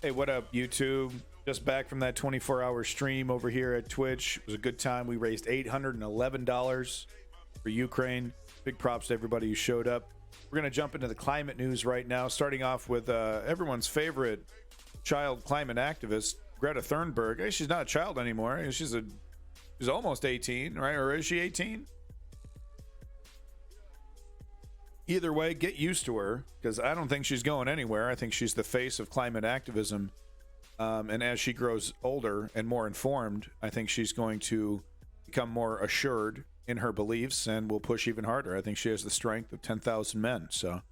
Hey, what up, YouTube? Just back from that 24-hour stream over here at Twitch. It was a good time. We raised $811 for Ukraine. Big props to everybody who showed up. We're going to jump into the climate news right now, starting off with everyone's favorite child climate activist, Greta Thunberg. Hey, she's not a child anymore. She's almost 18, right? Or is she 18? Either way, get used to her, because I don't think she's going anywhere. I think she's the face of climate activism. And as she grows older and more informed, I think she's going to become more assured in her beliefs and will push even harder. I think she has the strength of 10,000 men. So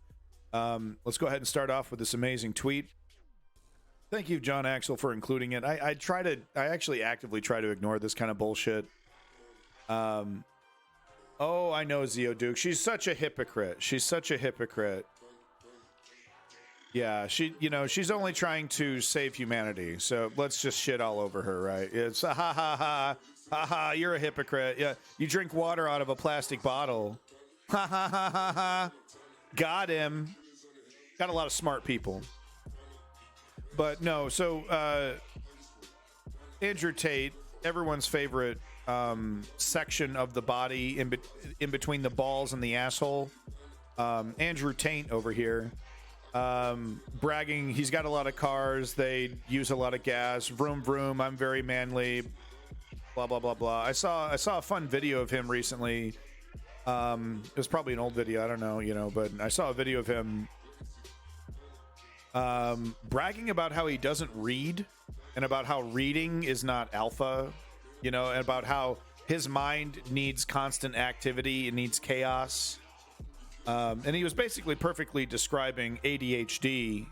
let's go ahead and start off with this amazing tweet. Thank you, John Axel, for including it. I actually actively try to ignore this kind of bullshit. Oh, I know Zio Duke. She's such a hypocrite. She's such a hypocrite. Yeah, she's only trying to save humanity. So let's just shit all over her, right? It's ha ha ha ha ha. You're a hypocrite. Yeah, you drink water out of a plastic bottle. Ha ha ha ha ha. Got him. Got a lot of smart people. But no, so Andrew Tate, everyone's favorite section of the body in between the balls and the asshole. Andrew Tate over here, bragging he's got a lot of cars, they use a lot of gas, vroom vroom, I'm very manly, blah blah blah blah. I saw a fun video of him recently. It was probably an old video, I don't know, but I saw a video of him bragging about how he doesn't read and about how reading is not alpha. And about how his mind needs constant activity, it needs chaos. And he was basically perfectly describing ADHD,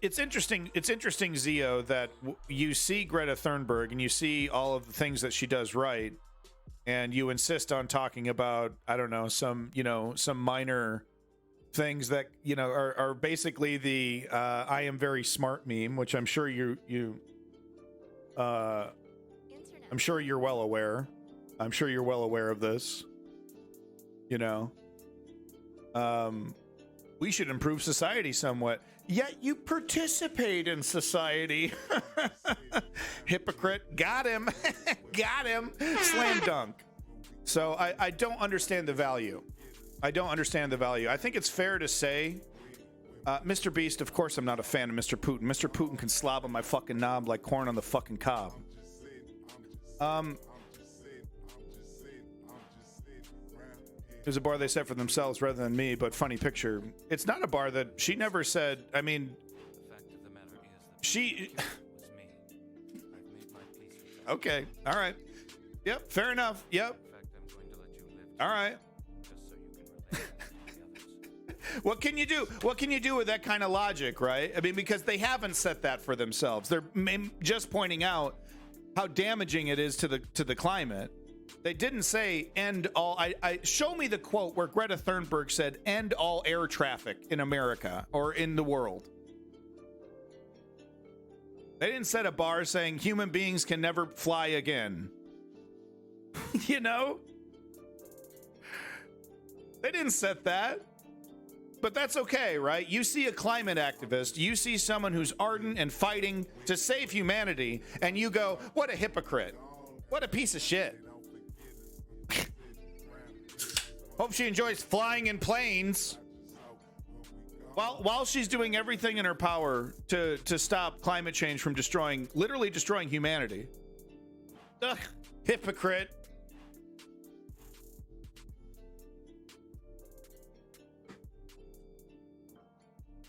It's interesting, Zio, that you see Greta Thunberg and you see all of the things that she does right, and you insist on talking about, I don't know, some minor things that are basically the I am very smart meme, which I'm sure I'm sure you're well aware. I'm sure you're well aware of this. We should improve society somewhat. Yet you participate in society. Hypocrite. Got him. Got him. Slam dunk. So I don't understand the value. I don't understand the value. I think it's fair to say, Mr. Beast, of course I'm not a fan of Mr. Putin. Mr. Putin can slob on my fucking knob like corn on the fucking cob. There's a bar they set for themselves rather than me, but funny picture. It's not a bar that she never said. I mean, she... Okay, all right. Yep, fair enough. Yep. All right. What can you do? What can you do with that kind of logic, right? I mean, because they haven't set that for themselves. They're just pointing out how damaging it is to the climate. They didn't say end all. I show me the quote where Greta Thunberg said end all air traffic in America or in the world. They didn't set a bar saying human beings can never fly again. They didn't set that. But that's okay, right? You see a climate activist, you see someone who's ardent and fighting to save humanity, and you go, what a hypocrite. What a piece of shit. Hope she enjoys flying in planes. While she's doing everything in her power to stop climate change from literally destroying humanity. Ugh, hypocrite.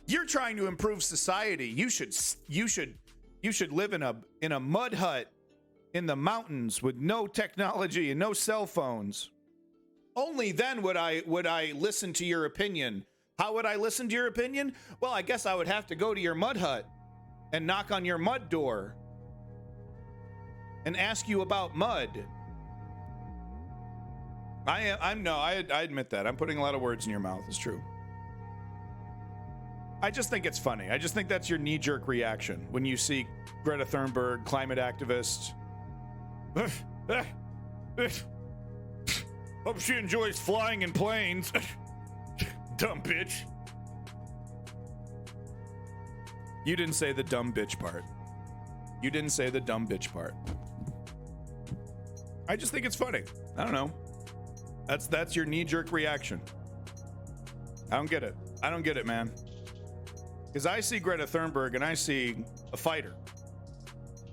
You're trying to improve society. You should live in a mud hut in the mountains with no technology and no cell phones. Only then would I listen to your opinion. How would I listen to your opinion? Well, I guess I would have to go to your mud hut and knock on your mud door and ask you about mud. I admit that. I'm putting a lot of words in your mouth. It's true. I just think it's funny. I just think that's your knee-jerk reaction when you see Greta Thunberg, climate activist. Hope she enjoys flying in planes. Dumb bitch. You didn't say the dumb bitch part. You didn't say the dumb bitch part. I just think it's funny. I don't know. That's your knee-jerk reaction. I don't get it. I don't get it, man. Because I see Greta Thunberg and I see a fighter.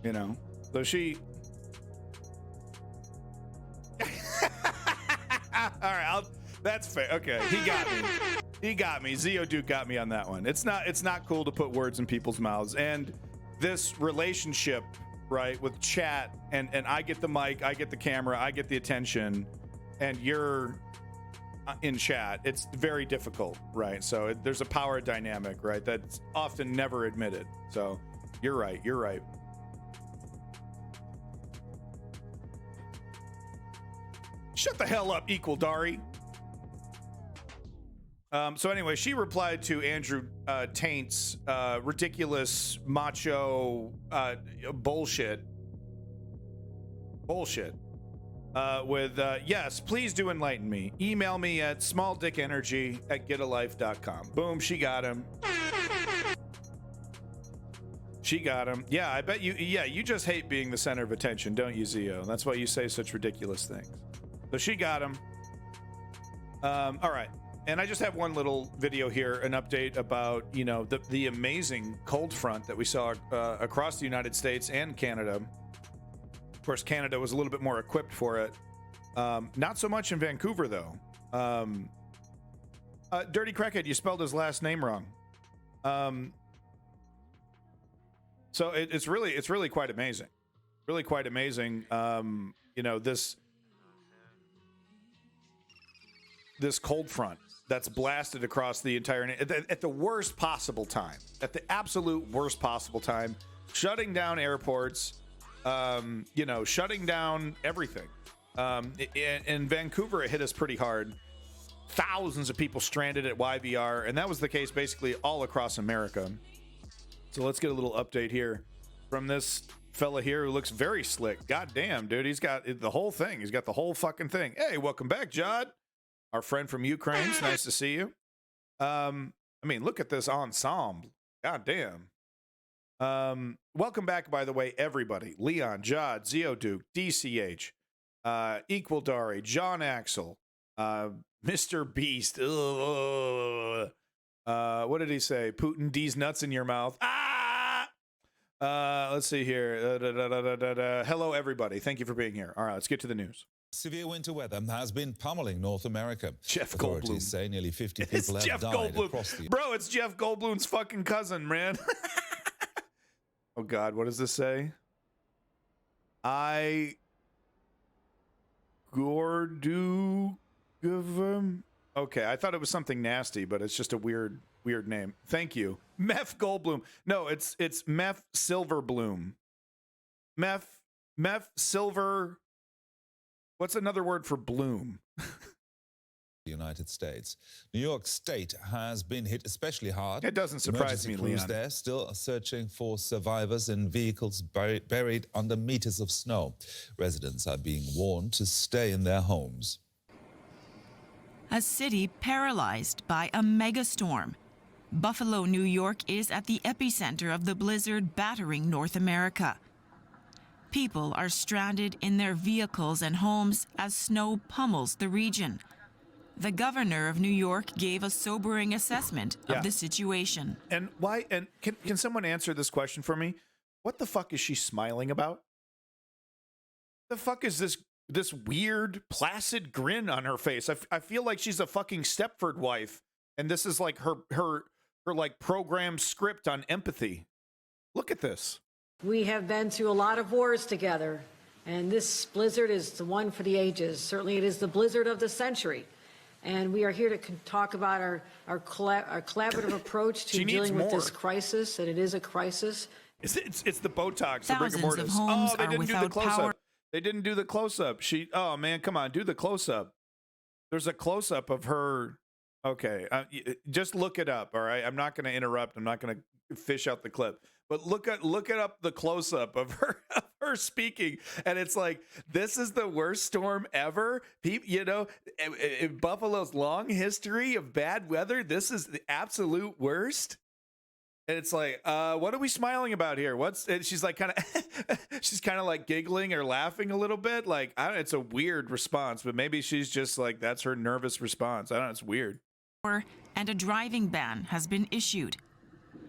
You know? So she... All right, that's fair. Okay, he got me. He got me. Zeoduke got me on that one. It's not cool to put words in people's mouths. And this relationship, right, with chat, and I get the mic, I get the camera, I get the attention, and you're in chat. It's very difficult, right? So there's a power dynamic, right, that's often never admitted. So you're right. You're right. Shut the hell up, Equal Dari. So anyway, she replied to Andrew Taint's ridiculous macho bullshit with yes, please do enlighten me. Email me at smalldickenergy@getalife.com. Boom, she got him. She got him. Yeah, I bet you. Yeah, you just hate being the center of attention, don't you, Zio? That's why you say such ridiculous things. So she got him. All right. And I just have one little video here, an update about, you know, the amazing cold front that we saw across the United States and Canada. Of course, Canada was a little bit more equipped for it. Not so much in Vancouver, though. Dirty Crackhead, you spelled his last name wrong. So it's really quite amazing. Really quite amazing. You know, this cold front that's blasted across the entire at the worst possible time, at the absolute worst possible time, shutting down airports, you know, shutting down everything. In Vancouver, it hit us pretty hard. Thousands of people stranded at YVR, and that was the case basically all across America. So let's get a little update here from this fella here who looks very slick. God damn, dude, he's got the whole thing. He's got the whole fucking thing. Hey, welcome back, Jod. Our friend from Ukraine. It's nice to see you. I mean, look at this ensemble. God damn. Welcome back, by the way, everybody. Leon, Jod, Zeoduke, DCH, Equal Dari, John Axel, Mr. Beast. What did he say? Putin D's nuts in your mouth. Ah! Let's see here. Hello, everybody. Thank you for being here. All right, let's get to the news. Severe winter weather has been pummeling North America. Jeff Authorities Goldblum. say nearly 50 people have Jeff died Goldblum. across the... Bro, it's Jeff Goldblum's fucking cousin, man. Oh, God. What does this say? I... Gordu... Okay, I thought it was something nasty, but it's just a weird name. Thank you. Meth Goldblum. No, it's Meth Silverbloom. Meth Silver... What's another word for bloom? The United States. New York State has been hit especially hard. It doesn't surprise me, Emergency crews Leon. there still searching for survivors in vehicles buried under meters of snow. Residents are being warned to stay in their homes. A city paralyzed by a megastorm. Buffalo, New York is at the epicenter of the blizzard battering North America. People are stranded in their vehicles and homes as snow pummels the region. The governor of New York gave a sobering assessment of the situation. And why? And can someone answer this question for me? What the fuck is she smiling about? The fuck is this weird placid grin on her face? I feel like she's a fucking Stepford wife, and this is like her like programmed script on empathy. Look at this. We have been through a lot of wars together, and this blizzard is the one for the ages. Certainly it is the blizzard of the century. And we are here to talk about our collaborative approach to dealing with this crisis, and it is a crisis. It's the Botox, the rigor Thousands mortis. of homes They are didn't do the without close-up. power. They didn't do the close-up. Oh, man, come on, do the close-up. There's a close-up of her. Okay, just look it up, all right? I'm not going to interrupt. I'm not going to fish out the clip. but look at up the close up of her speaking, and it's like, this is the worst storm ever. You know, in Buffalo's long history of bad weather, this is the absolute worst. And it's like, what are we smiling about here? And she's like she's kind of like giggling or laughing a little bit. Like, I don't know, it's a weird response, but maybe she's just like, that's her nervous response. I don't know, it's weird. And a driving ban has been issued.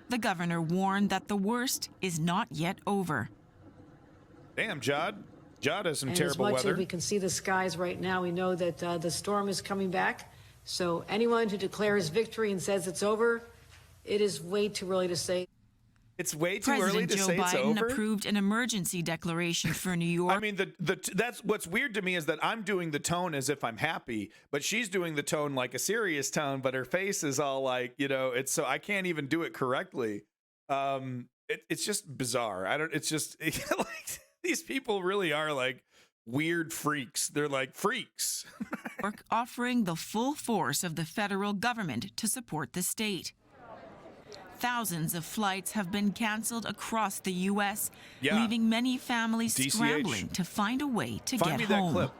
The governor warned that the worst is not yet over. Damn, Jod has some And terrible as much weather. as we can see the skies right now, we know that the storm is coming back. So anyone who declares victory and says it's over, it is way too early to say. It's way too early President to Joe say it's Biden over. approved an emergency declaration for New York. I mean, that's what's weird to me is that I'm doing the tone as if I'm happy, but she's doing the tone like a serious tone, but her face is all like, you know, it's so I can't even do it correctly. It's just bizarre. It's just like these people really are like weird freaks. They're like freaks. offering the full force of the federal government to support the state. Thousands of flights have been canceled across the U.S., Yeah. leaving many families DCH. scrambling to find a way to Find me get that home. clip.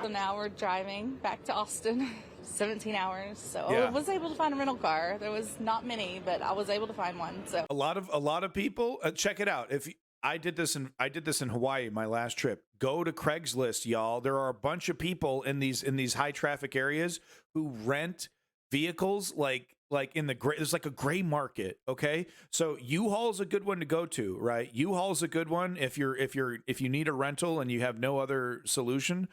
So now we're driving back to Austin, 17 hours. So Yeah. I was able to find a rental car. There was not many, but I was able to find one. So A lot of people check it out. I did this in Hawaii my last trip. Go to Craigslist, y'all. There are a bunch of people in these high traffic areas who rent vehicles like in the gray. There's like a gray market. Okay, so U-Haul's a good one to go to, right? U-Haul's a good one if you need a rental and you have no other solution.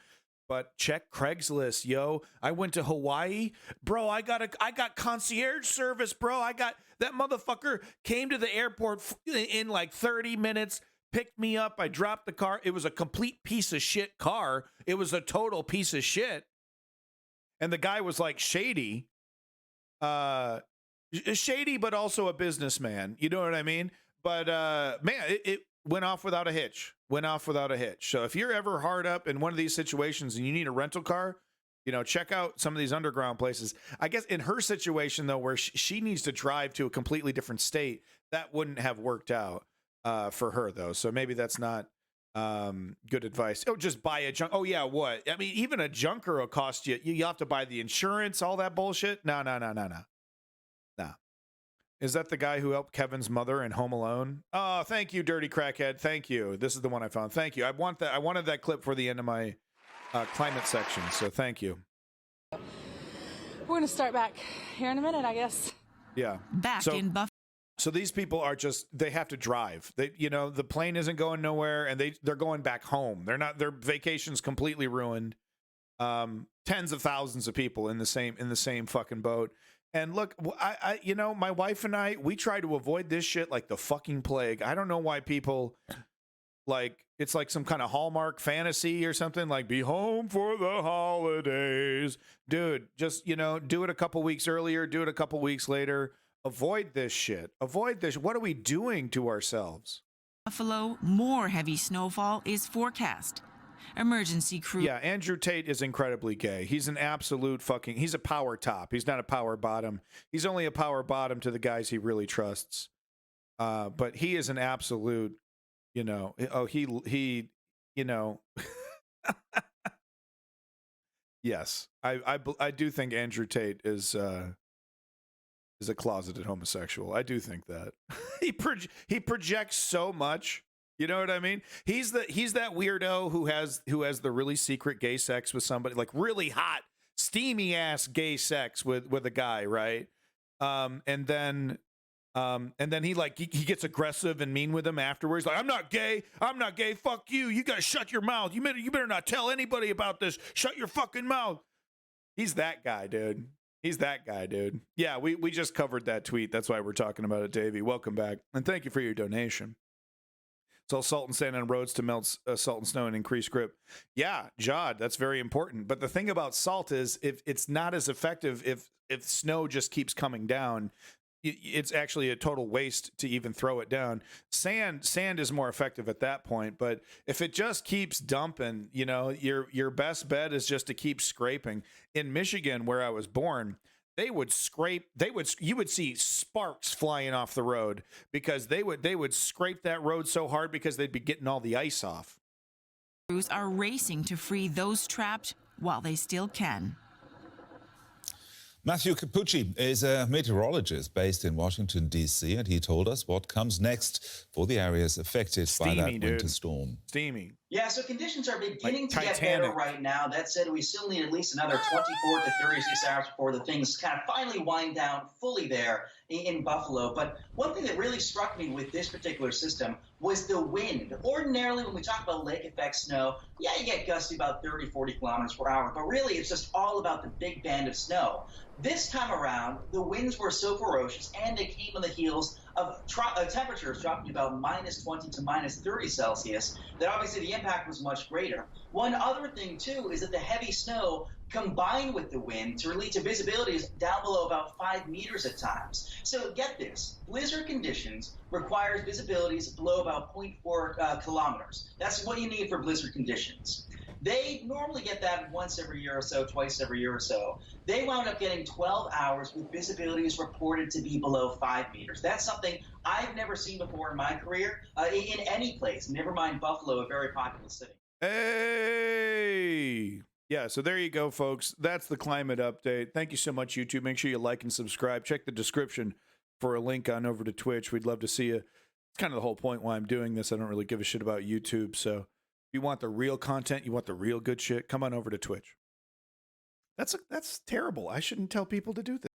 But check Craigslist, yo. I went to Hawaii, bro. I got concierge service, bro. I got that motherfucker came to the airport in like 30 minutes, picked me up. I dropped the car. It was a complete piece of shit car. It was a total piece of shit. And the guy was like shady, but also a businessman. You know what I mean? But man, it went off without a hitch. So if you're ever hard up in one of these situations and you need a rental car, you know, check out some of these underground places. I guess in her situation though, where she needs to drive to a completely different state, that wouldn't have worked out for her though. So maybe that's not good advice. Oh, just buy a junk. Oh yeah, what? I mean, even a junker will cost you. You have to buy the insurance, all that bullshit. No. Is that the guy who helped Kevin's mother in Home Alone? Oh, thank you, dirty crackhead. Thank you. This is the one I found. Thank you. I wanted that clip for the end of my climate section. So thank you. we're going to start back here in a minute, I guess. Yeah. Back So- in Buffalo. So these people are they have to drive. The plane isn't going nowhere, and they're going back home. Their vacation's completely ruined. Tens of thousands of people in the same fucking boat. And look, I my wife and I, we try to avoid this shit like the fucking plague. I don't know why people like it's like some kind of Hallmark fantasy or something, like be home for the holidays. Dude, just, do it a couple weeks earlier, do it a couple weeks later. Avoid this shit. Avoid this. What are we doing to ourselves? Buffalo, more heavy snowfall is forecast. Emergency crew. Yeah, Andrew Tate is incredibly gay. He's an absolute he's a power top. He's not a power bottom. He's only a power bottom to the guys he really trusts. But he is an absolute, yes. I do think Andrew Tate is a closeted homosexual. I do think that. He projects so much. You know what I mean? He's that weirdo who has the really secret gay sex with somebody, like really hot, steamy ass gay sex with a guy, right? And then he gets aggressive and mean with him afterwards. Like, I'm not gay. Fuck you. You gotta shut your mouth. You better not tell anybody about this. Shut your fucking mouth. He's that guy, dude. Yeah, we just covered that tweet. That's why we're talking about it, Davey. Welcome back, and thank you for your donation. So salt and sand on roads to melt salt and snow and increase grip. Yeah, Jod, that's very important. But the thing about salt is, if it's not as effective if snow just keeps coming down, it's actually a total waste to even throw it down. Sand is more effective at that point. But if it just keeps dumping, your best bet is just to keep scraping. In Michigan, where I was born, they would scrape. You would see sparks flying off the road because they would scrape that road so hard because they'd be getting all the ice off. Crews are racing to free those trapped while they still can. Matthew Capucci is a meteorologist based in Washington, D.C., and he told us what comes next for the areas affected by that winter storm. Steamy. Yeah, so conditions are beginning Like to get Titanic. better right now. That said, we still need at least another 24 to 36 hours before the things kind of finally wind down fully there in Buffalo. But one thing that really struck me with this particular system was the wind. Ordinarily, when we talk about lake effect snow, yeah, you get gusty about 30, 40 kilometers per hour. But really, it's just all about the big band of snow. This time around, the winds were so ferocious, and they came on the heels of temperatures dropping to about minus 20 to minus 30 Celsius, that obviously the impact was much greater. One other thing, too, is that the heavy snow combined with the wind to lead to visibilities down below about 5 meters at times. So get this, blizzard conditions requires visibilities below about 0.4 kilometers. That's what you need for blizzard conditions. They normally get that once every year or so, twice every year or so. They wound up getting 12 hours with visibilities reported to be below 5 meters. That's something I've never seen before in my career in any place, never mind Buffalo, a very populous city. Hey! Yeah, so there you go, folks. That's the climate update. Thank you so much, YouTube. Make sure you like and subscribe. Check the description for a link on over to Twitch. We'd love to see you. It's kind of the whole point why I'm doing this. I don't really give a shit about YouTube, so if you want the real content, you want the real good shit, come on over to Twitch. That's terrible. I shouldn't tell people to do this.